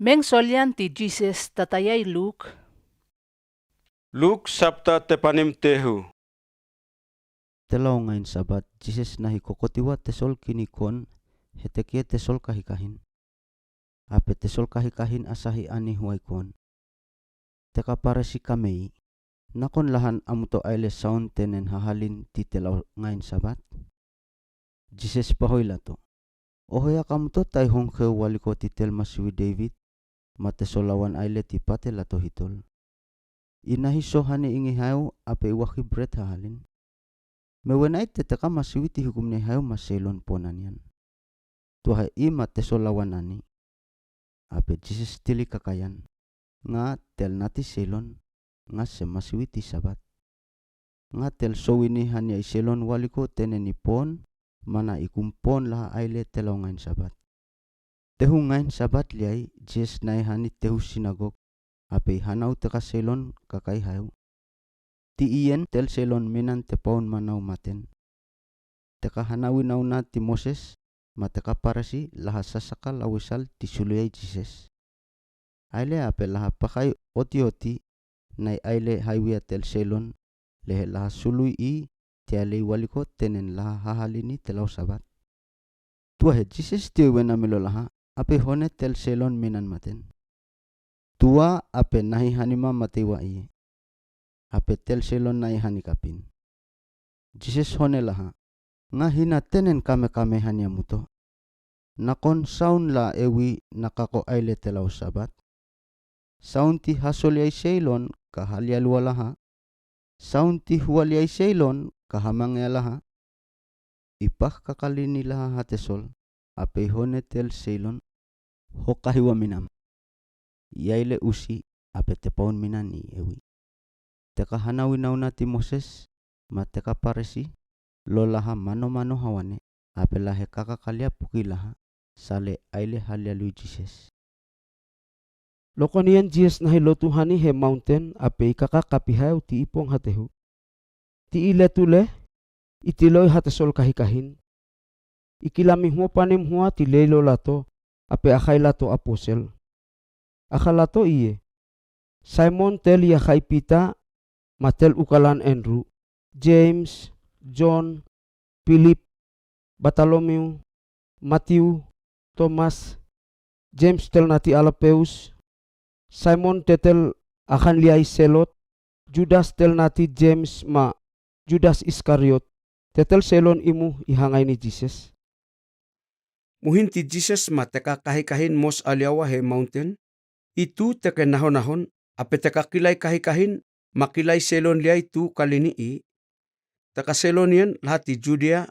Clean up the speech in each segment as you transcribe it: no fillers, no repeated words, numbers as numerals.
Meng solyan ti Jesus tatayay Luke. Luke sabta tepanim tehu. Telaw ngayon sabat, Jesus na hikokotiwa tesol kinikon, hetekia tesol kahikahin. Ape tesol kahikahin asahi ani huay kon. Teka para si kamei, nakon lahan amuto aile saun tenen hahalin ti telaw ngayon sabat. Jesus pahoy lato. Ohoya kamuto tay hongke waliko ti tel masiwi David, matesolawan aile ti pate lato hitol. Inahiso hani ingi hayo ape iwaki bret hahalin. Mewenay teteka masiwi ti hukum ni hayo maselon ponan yan. Tuhay ima tesolawan ani. Ape Jesus tili kakayan. Nga tel nati selon. Nga semasiwi ti sabat. Nga tel sowini hanya iselon waliko tenen ipon. Mana ikumpon laha aile telaw ngayon sabat. Tehu ngayon sabat liay Jesus na hani tehu sinagog. Ape hanaw teka selon kakay hayo. Ti iyen tel selon minan te paun manaw maten. Teka hanawin na ti Moses, mateka parasi laha sasakal awisal ti suluyay Jesus. Aile ape laha pakay oti-oti, nay aile haywiya tel selon, lehe laha suluy ti alay waliko tenen laha hahalini telaw sabat. Tuahe Jesus ti uwen amilo laha, ape hone tel selon minan maten. Tua ape nahi hanima matiwa iye. Ape tel selon na ihanikapin. Jesus hone laha, nga hina tenen kame-kame hanya muto. Nakon saun la ewi nakako aile telaw sabat. Saun ti hasol ay selon kahalyalwa laha. Saun ti huwali ay selon kahamangya laha. Ipah kakalini laha hatesol. Ape hone tel selon hokahiwa minam. Yaile usi ape tepaun minan ni ewi. Teka hanawinaw na ti Moses, mateka paresi, lolaha mano-mano hawane, ape lahe kakakalya pukilaha, sale aile halyalu Jesus. Lokonian Jesus na hilotuhani he mountain, ape ikakakapihaw ti ipong hatehu. Ti ile-tule, itiloy hatesol kahikahin. Ikilami huwa panim huwa ti lelo lato, ape akay lato aposel. Akalato iye, Simon tel yakay pita, matel ukalan Andrew, James, John, Philip, Bartholomew, Matthew, Thomas, James tel nati Alpeus, Simon tetel akan liay selot, Judas tel nati James ma Judas Iskariot, tetel selon imu ihangay ni Jesus. Muhin ti Jesus mateka kahikahin mos aliawa he mountain, itu teke nahon-nahon, ape teka kilay kahikahin, makilay selon liay tu kalinii. Taka selon yan lahat ti Judea,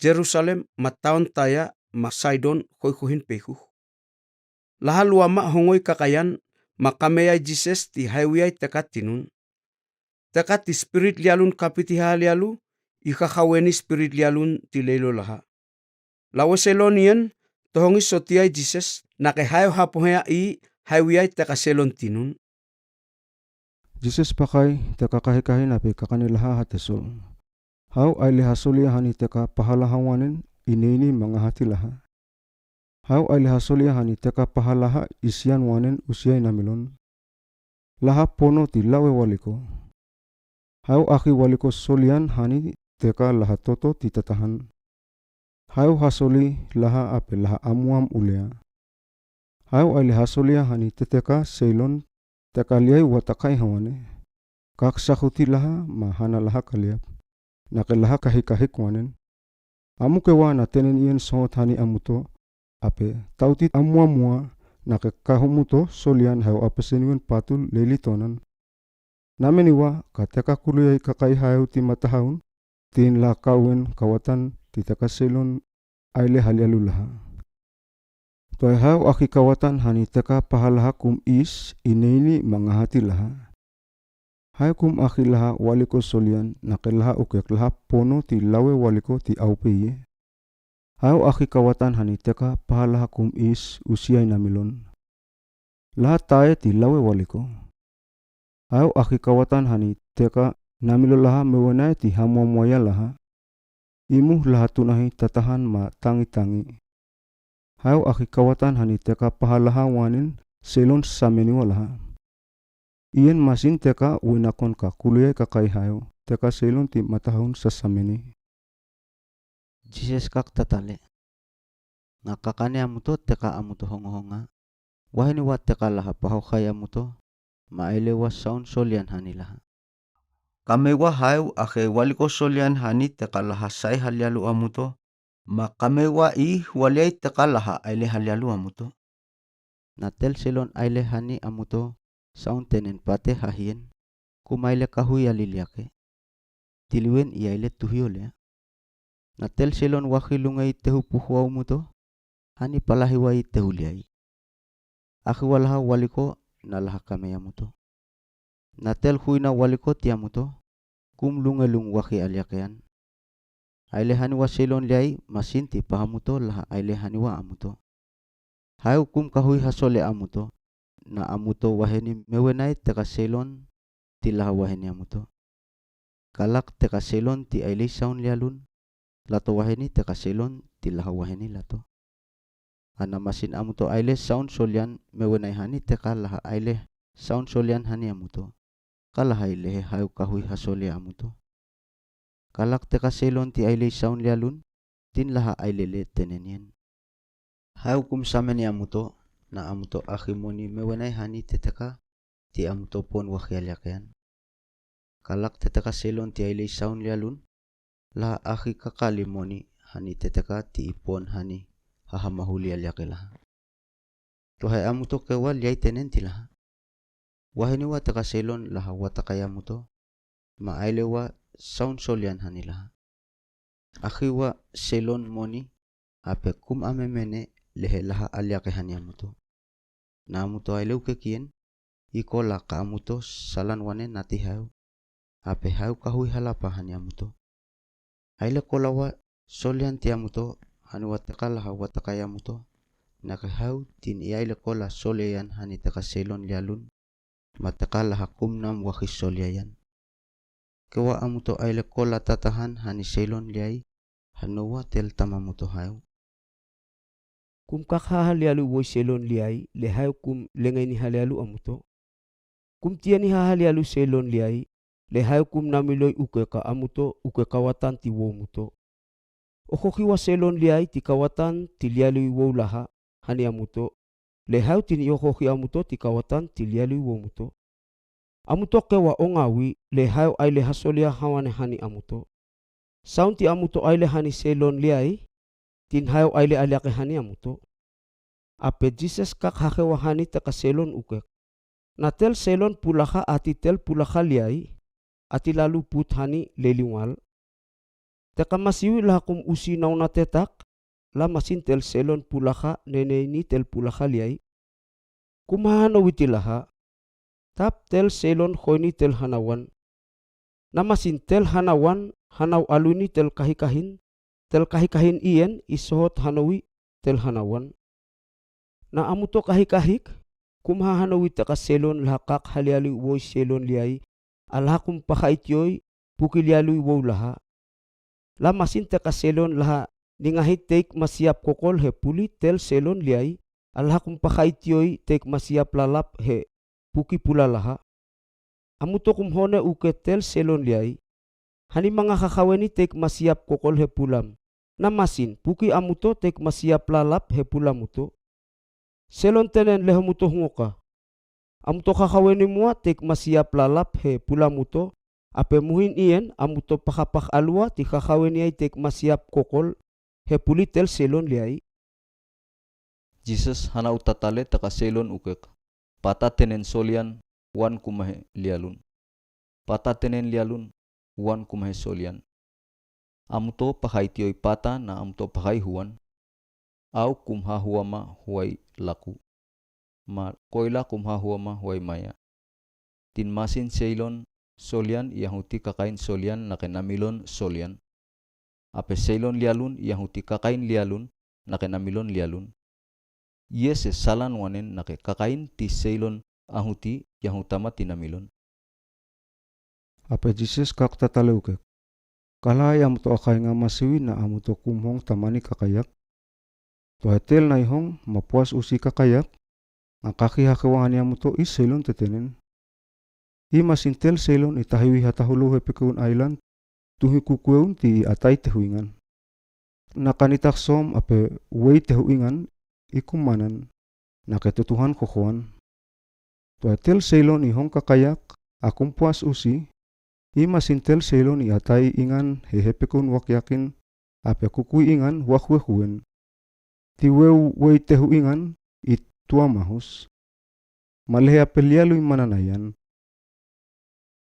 Jerusalem, mataon taya, Sidon, koy-kuhin pehu. Lahal wama hongoy kakayan, makameyay Jesus ti haywiyay teka tinun. Teka ti spirit lialun kapiti halialu, ikakaweni spirit lialun ti lelo laha. Lawa selon yan, tohongis sotiyay Jesus, nakehayo hapohaya haywiyay teka selon tinun. Jesus pakay teka kahikahin ape kakanilaha hatesol. Haw ay lihasulia hani teka pahalahawanin inini mga hatilaha. Haw ay lihasulia hani teka pahalaha isyan wanin usyay namilon. Laha pono ti lawe waliko. Haw aki waliko solian hani teka laha toto ti tatahan. Haw hasoli laha ape laha amuam ulea. Haw ay lihasulia hani teteka seilon teka liay watakay hawane. Kaksakuti laha mahana laha kaliap. Nakelaha kahikahik wanen. Amu kewa na tenen iyan sohot hani amuto. Ape tautit amua-mua nakekahumuto solian hayo apeseniwan patul lelitonan. Nameniwa kateka kuluyay kakay hayo ti matahawun. Tin la kawen kawatan ti tekaselon aile halyalulaha. Tuay hayo aki kawatan hani teka pahalaha kum is ineni mga hati laha. Hay kum akilaha waliko solian nakelaha ukyak laha pono ti lawe waliko ti aupeye. Hayo aki kawatan hani teka pahalaha kum is usyay namilon. Lahat tayo ti lawe waliko. Hayo aki kawatan hani teka namilo laha mewanay ti hamuamuaya laha. Imu lahat tunahi tatahan ma tangi-tangi. Hayo aki kawatan hani teka pahalaha wanin selon sameni walaha. Ian masin teka winakon ka kuliah kakai hayo teka selon ti matahun sa sameni. Jesus kak tatale. Nga kakane amuto teka amuto honga-honga. Wahini wa teka laha pahokay amuto. Maile wa saun solian hani laha. Kame wa hayo ake waliko solian hani teka laha say halyalu amuto. Ma kame wa waliay teka laha aile halyalu amuto. Natel selon aile hani amuto. Saun tenen pate hahien. Kumaile kahui aliliake. Tiliwen iaile tuhiole. Natel selon wakilungay tehu puhuaw muto. Hani palahiway tehuliay. Aki walaha waliko nalaha kame amuto. Natel huina waliko tiamuto. Kum lungelung waki aliakean. Aile hani wa selon liay masinti pahamuto laha aile hani wa amuto. Hayo kum kahui hasole amuto. Na amuto waheni mewenay teka selon ti laha waheni amuto. Kalak teka selon ti aile saun lialun. Lato waheni teka selon ti laha waheni lato. Ana masin amuto aile saun solian mewenay hani teka laha aile saun solian hani amuto. Kalaha ilehe hayo kahui hasole amuto. Kalak teka selon ti aile saun lialun. Tin laha aile le tenenien. Hayo kum sameni amuto. Na amuto akimoni mewenay hani teteka ti amuto pon wakialyakean. Kalak teteka selon ti aile saun lialun. Laha aki kakalimoni hani teteka ti ipon hani hahamahuli alyake laha. Tuhay amuto kewa liyay tenen ti laha. Wahini wa teka selon laha watakay amuto. Maaile wa saun solian hani laha. Aki wa selon moni ape kum amemene lehe laha alyake hani amuto. Na amuto aile ukekien iko la ka amuto salan wane nati hayo. Ape hayo kahui halapa hani amuto. Aile kola wa solian ti amuto hani wa teka laha watakay amuto. Nake hayo tin iaile kola solian hani teka selon lialun. Mateka laha kumnam wakis soliayan. Kewa amuto aile kola tatahan hani selon liay. Hanowa tel tamamuto hayo. Kum kak hahalialu woy selon liay, le hayo kum lengay ni halialu amuto. Kum tia ni hahalialu selon liay, le hayo kum namiloy ukeka amuto uke kawatan ti wo muto. Okokiwa selon liay ti kawatan ti lialu wo laha hani amuto. Le hayo tini okoki amuto ti kawatan ti lialu wo muto. Amuto kewa ongawi, le hayo aile hasolia hawane hani amuto. Saun ti amuto aile hani selon liay, tin hayo aile aliake hani amuto. Ape Jesus kak hakewa hani teka selon ukek. Na tel selon pulaka ati tel pulaka liay. Ati lalu put hani leliwal. Teka masiwi laha kum usinaw na tetak. La masin tel selon pulaka neneni tel pulaka liay. Kumahanaw iti laha. Tap tel selon hoini tel hanawan. Na masin tel hanawan hanaw aluni tel kahikahin. Tel kahikahin iyan isohot hanawi tel hanawan. Na amuto kahikahik, kumahanawi teka selon laha kak halialu woy selon liay, alaha kum pakaityoy pukilialu wow laha. La masin teka selon laha ningahit teik masiap kokol he puli tel selon liay, alaha kum pakaityoy teik masiap lalap he puki pula laha. Amuto kumhone uke tel selon liay, hani mga kakaweni teik masiap kokol he pulam. Na masin puki amuto teik masiap lalap he pulamuto. Selon tenen leho muto hungoka. Amuto kakaweni mua teik masiap lalap he pulamuto. Ape muhin iyan amuto pakapak alwa ti kakaweni ay teik masiap kokol he puli tel selon liay. Jesus hana utatale taka selon ukek. Pata tenen solian wan kumahe lialun. Pata tenen lialun wan kumahe solian. Amuto pakaitioy pata na amuto pakai huan. Au kumha huama huay laku. Ma koila kumha huama huay maya. Tin masin seilon solian yahuti kakain solian na kenamilon solian. Ape seilon lialun yahuti kakain lialun na kenamilon lialun. Yese salan wanen na kakain ti seilon ahuti yahutama tinamilon. Ape Jesus kak tataleuke. Kalay amuto akay nga masiwi na amuto kumhong tamani kakayak. Tuhatel na ihong mapuas usi kakayak. Ngakaki hakewangan yamuto is selon tetenen. I masintel selon itahiwi hatahulu hepekun island tuhi kukueun ti atai tehuingan. Nakanitak som ape wei tehuingan ikumanan naketutuhan kokoan. Tuatel selon i hong kakayak akum puas usi i masintel selon i atai ingan hehepekun wakyakin ape kukui ingan wakwehuen. Ti wei tehuingan i tua mahus. Malehe apelialu i mananayan